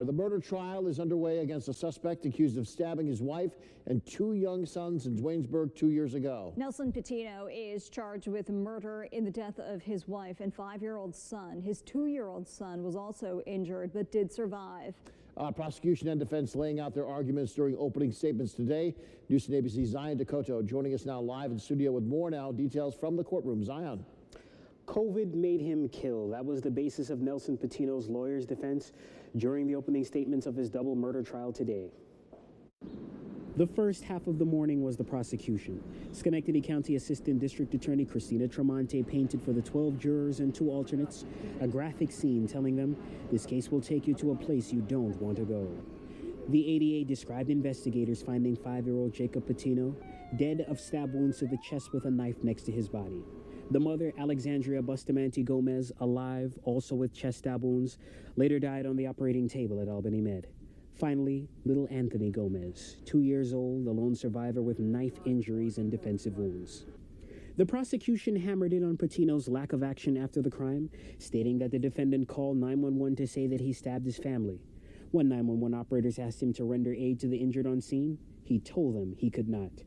The murder trial is underway against a suspect accused of stabbing his wife and two young sons in Duanesburg 2 years ago. Nelson Patino is charged with murder in the death of his wife and 5-year-old son. His 2-year-old son was also injured but did survive. Prosecution and defense laying out their arguments during opening statements today. News 10 ABC's Zion Decoteau joining us now live in studio with more now details from the courtroom. Zion. COVID made him kill. That was the basis of Nelson Patino's lawyer's defense during the opening statements of his double murder trial today. The first half of the morning was the prosecution. Schenectady County Assistant District Attorney Christina Tremonte painted for the 12 jurors and 2 alternates a graphic scene telling them this case will take you to a place you don't want to go. The ADA described investigators finding 5-year-old Jacob Patino dead of stab wounds to the chest with a knife next to his body. The mother, Alexandria Bustamante Gomez, alive, also with chest stab wounds, later died on the operating table at Albany Med. Finally, little Anthony Gomez, 2 years old, the lone survivor with knife injuries and defensive wounds. The prosecution hammered in on Patino's lack of action after the crime, stating that the defendant called 911 to say that he stabbed his family. When 911 operators asked him to render aid to the injured on scene, he told them he could not.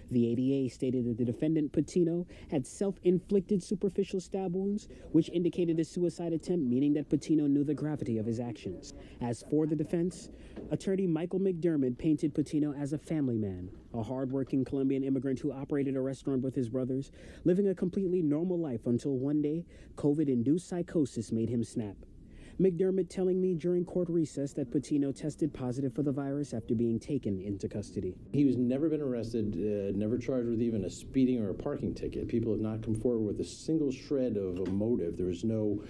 The ADA stated that the defendant, Patino, had self-inflicted superficial stab wounds, which indicated a suicide attempt, meaning that Patino knew the gravity of his actions. As for the defense, attorney Michael McDermott painted Patino as a family man, a hard-working Colombian immigrant who operated a restaurant with his brothers, living a completely normal life until one day, COVID-induced psychosis made him snap. McDermott telling me during court recess that Patino tested positive for the virus after being taken into custody. He was never been arrested, never charged with even a speeding or a parking ticket. People have not come forward with a single shred of a motive. There was no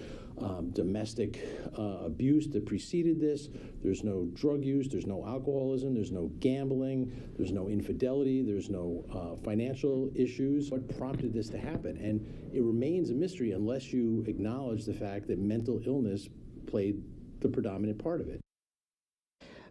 domestic abuse that preceded this. There's no drug use. There's no alcoholism. There's no gambling. There's no infidelity. There's no financial issues. What prompted this to happen? And it remains a mystery unless you acknowledge the fact that mental illness played the predominant part of it.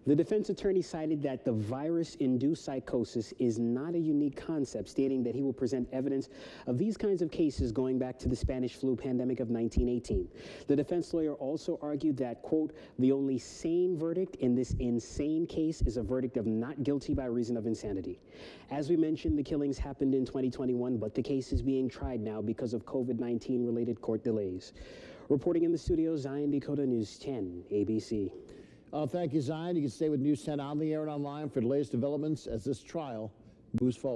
The defense attorney cited that the virus-induced psychosis is not a unique concept, stating that he will present evidence of these kinds of cases going back to the Spanish flu pandemic of 1918. The defense lawyer also argued that, quote, the only sane verdict in this insane case is a verdict of not guilty by reason of insanity. As we mentioned, the killings happened in 2021, but the case is being tried now because of COVID-19 related court delays. Reporting in the studio, Zion Decoteau, News 10 ABC. Thank you, Zion. You can stay with News 10 on the air and online for the latest developments as this trial moves forward.